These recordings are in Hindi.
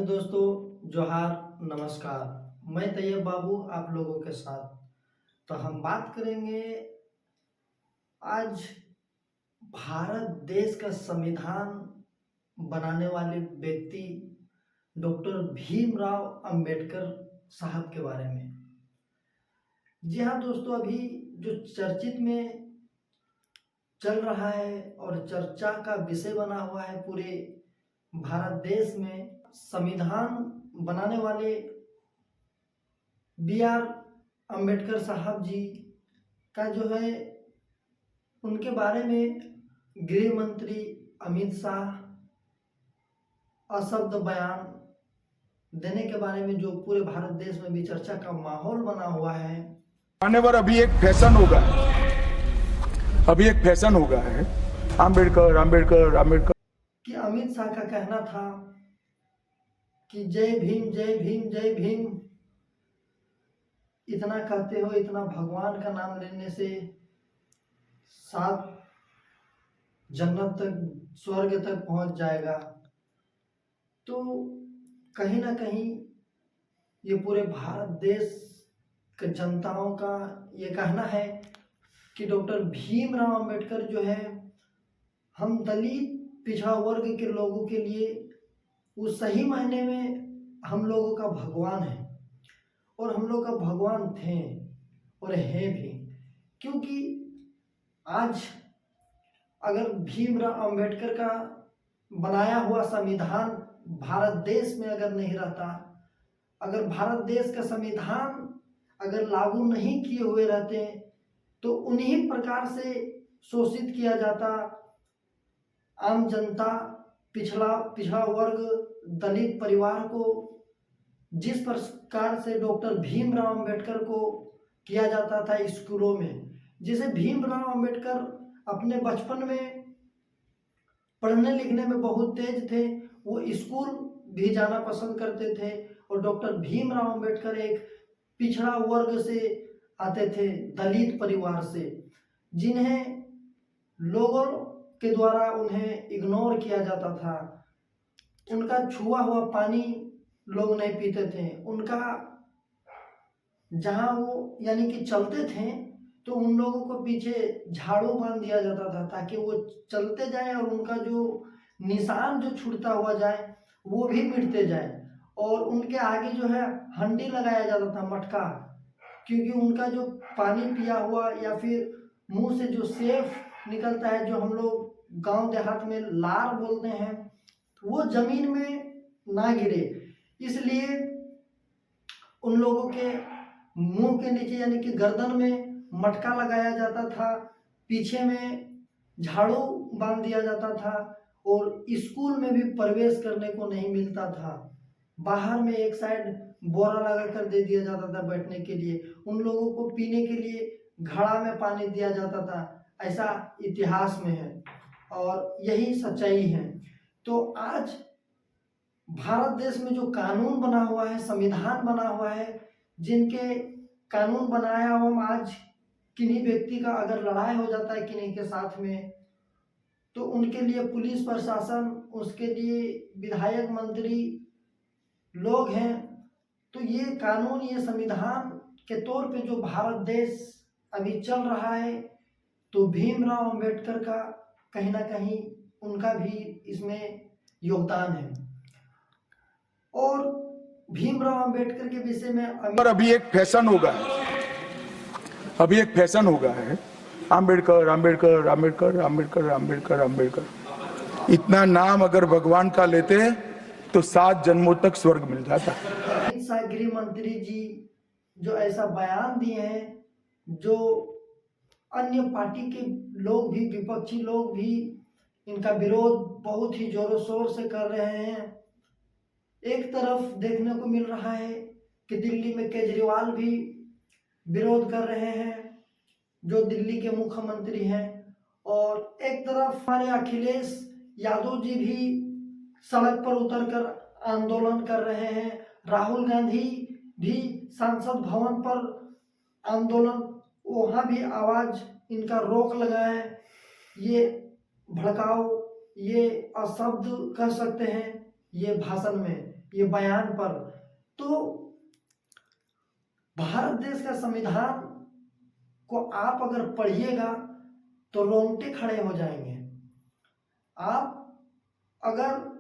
दोस्तों, जोहार, नमस्कार। मैं तैयब बाबू आप लोगों के साथ। तो हम बात करेंगे आज भारत देश का संविधान बनाने वाले व्यक्ति डॉक्टर भीमराव अंबेडकर साहब के बारे में। जी हाँ दोस्तों, अभी जो चर्चित में चल रहा है और चर्चा का विषय बना हुआ है पूरे भारत देश में, संविधान बनाने वाले B.R. अंबेडकर साहब जी का जो है उनके बारे में गृह मंत्री अमित शाह अशब्द बयान देने के बारे में जो पूरे भारत देश में भी चर्चा का माहौल बना हुआ है। आने पर अभी एक फैशन होगा, अभी एक फैशन होगा है अंबेडकर अंबेडकर अंबेडकर कि अमित शाह का कहना था कि जय भीम जय भीम जय भीम। इतना कहते हो, इतना भगवान का नाम लेने से सात जन्नत तक, स्वर्ग तक पहुंच जाएगा। तो कहीं ना कहीं ये पूरे भारत देश के जनताओं का ये कहना है कि डॉक्टर भीमराव अंबेडकर जो है हम दलित पिछड़ा वर्ग के लोगों के लिए वो सही मायने में हम लोगों का भगवान है और हम लोग का भगवान थे और हैं भी। क्योंकि आज अगर भीमराव अंबेडकर का बनाया हुआ संविधान भारत देश में अगर नहीं रहता, अगर भारत देश का संविधान अगर लागू नहीं किए हुए रहते तो उन्हीं प्रकार से शोषित किया जाता आम जनता, पिछड़ा वर्ग, दलित परिवार को जिस प्रकार से डॉक्टर भीमराव अंबेडकर को किया जाता था स्कूलों में। जैसे भीमराव अंबेडकर अपने बचपन में पढ़ने लिखने में बहुत तेज थे, वो स्कूल भी जाना पसंद करते थे और डॉक्टर भीमराव अंबेडकर एक पिछड़ा वर्ग से आते थे, दलित परिवार से, जिन्हें लोगों के द्वारा उन्हें इग्नोर किया जाता था। उनका छुआ हुआ पानी लोग नहीं पीते थे। उनका जहां वो यानी कि चलते थे तो उन लोगों को पीछे झाड़ू बांध दिया जाता था ताकि वो चलते जाए और उनका जो निशान जो छूटता हुआ जाए वो भी मिटते जाए। और उनके आगे जो है हंडी लगाया जाता था, मटका, क्योंकि उनका जो पानी पिया हुआ या फिर मुंह से जो सेफ निकलता है, जो हम लोग गांव देहात में लार बोलते हैं, वो जमीन में ना गिरे, इसलिए उन लोगों के मुंह के नीचे यानी कि गर्दन में मटका लगाया जाता था, पीछे में झाड़ू बांध दिया जाता था और स्कूल में भी प्रवेश करने को नहीं मिलता था। बाहर में एक साइड बोरा लगा कर दे दिया जाता था बैठने के लिए। उन लोगों को पीने के लिए घड़ा में पानी दिया जाता था। ऐसा इतिहास में है और यही सच्चाई है। तो आज भारत देश में जो कानून बना हुआ है, संविधान बना हुआ है, जिनके कानून बनाया हुआ आज किन्हीं व्यक्ति का अगर लड़ाई हो जाता है किन्हीं के साथ में तो उनके लिए पुलिस प्रशासन, उसके लिए विधायक मंत्री लोग हैं। तो ये कानून, ये संविधान के तौर पे जो भारत देश अभी चल रहा है, तो भीमराव अंबेडकर का कहीं ना कहीं उनका भी इसमें योगदान है। और भीमराव अंबेडकर के विषय में अभी एक फैशन होगा, अभी एक फैशन होगा है अंबेडकर अंबेडकर अंबेडकर अंबेडकर अंबेडकर अंबेडकर। इतना नाम अगर भगवान का लेते हैं तो 7 जन्मों तक स्वर्ग मिल जाता। अमित शाह गृह मंत्री जी जो ऐसा बयान दिए हैं, जो अन्य पार्टी के लोग भी, विपक्षी लोग भी इनका विरोध बहुत ही जोरों शोर से कर रहे हैं। एक तरफ देखने को मिल रहा है कि दिल्ली में केजरीवाल भी विरोध कर रहे हैं, जो दिल्ली के मुख्यमंत्री हैं, और एक तरफ हमारे अखिलेश यादव जी भी सड़क पर उतरकर आंदोलन कर रहे हैं। राहुल गांधी भी संसद भवन पर आंदोलन, वहां भी आवाज इनका रोक लगा है। ये भड़काओ, ये अशब्द कह सकते हैं ये भाषण में, ये बयान पर। तो भारत देश का संविधान को आप अगर पढ़िएगा तो रोंगटे खड़े हो जाएंगे। आप अगर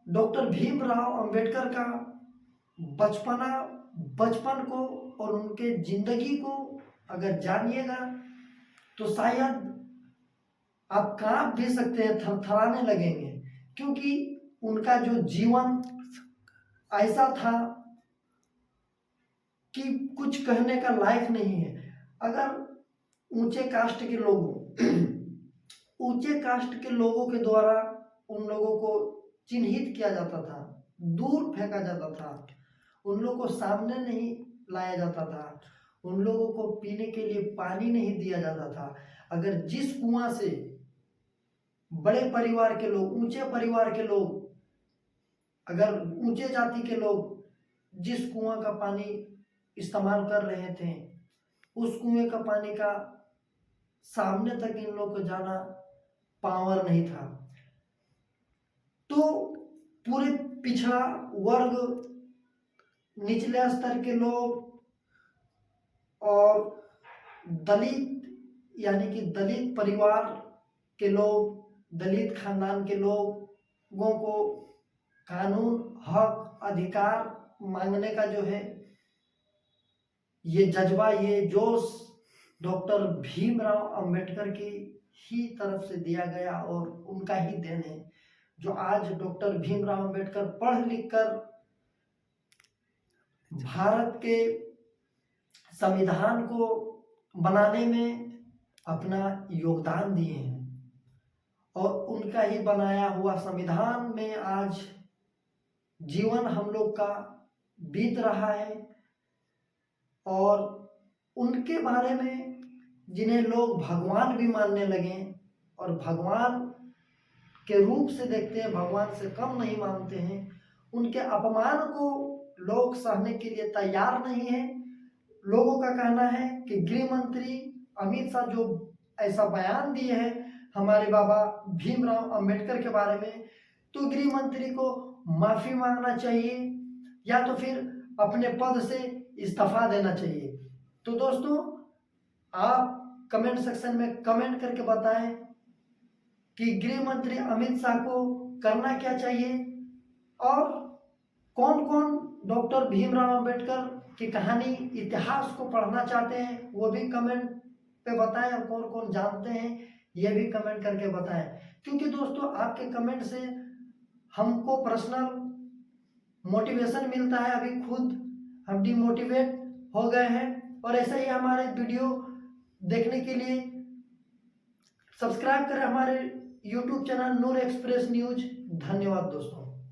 डॉक्टर भीमराव अंबेडकर का बचपन को और उनके जिंदगी को अगर जानिएगा तो शायद आप कांप भी सकते हैं, थरथराने लगेंगे, क्योंकि उनका जो जीवन ऐसा था कि कुछ कहने का लायक नहीं है। अगर ऊंचे कास्ट के लोगों के द्वारा उन लोगों को चिन्हित किया जाता था, दूर फेंका जाता था, उन लोगों को सामने नहीं लाया जाता था, उन लोगों को पीने के लिए पानी नहीं दिया जाता था। अगर जिस कुआं से बड़े परिवार के लोग, ऊंचे परिवार के लोग, अगर ऊंचे जाति के लोग जिस कुआं का पानी इस्तेमाल कर रहे थे, उस कुएं का पानी का सामने तक इन लोग को जाना पावर नहीं था। तो पूरे पिछड़ा वर्ग, निचले स्तर के लोग और दलित यानी कि दलित परिवार के लोग, दलित खानदान के लोगों को कानून, हक, अधिकार मांगने का जो है ये जज्बा, ये जोश डॉक्टर भीमराव अंबेडकर की ही तरफ से दिया गया और उनका ही देन है जो आज डॉक्टर भीमराव अंबेडकर पढ़ लिख कर भारत के संविधान को बनाने में अपना योगदान दिए हैं। और उनका ही बनाया हुआ संविधान में आज जीवन हम लोग का बीत रहा है। और उनके बारे में जिन्हें लोग भगवान भी मानने लगे और भगवान के रूप से देखते हैं, भगवान से कम नहीं मानते हैं, उनके अपमान को लोग सहने के लिए तैयार नहीं है। लोगों का कहना है कि गृह मंत्री अमित शाह जो ऐसा बयान दिए हैं हमारे बाबा भीमराव अंबेडकर के बारे में, तो गृह मंत्री को माफी मांगना चाहिए या तो फिर अपने पद से इस्तीफा देना चाहिए। तो दोस्तों, आप कमेंट सेक्शन में कमेंट करके बताएं कि गृह मंत्री अमित शाह को करना क्या चाहिए और कौन कौन डॉक्टर भीमराव अंबेडकर की कहानी, इतिहास को पढ़ना चाहते हैं, वो भी कमेंट पे बताएं। और कौन कौन जानते हैं ये भी कमेंट करके बताएं, क्योंकि दोस्तों आपके कमेंट से हमको पर्सनल मोटिवेशन मिलता है। अभी खुद हम डिमोटिवेट हो गए हैं। और ऐसे ही हमारे वीडियो देखने के लिए सब्सक्राइब करें हमारे YouTube चैनल नूर एक्सप्रेस न्यूज। धन्यवाद दोस्तों।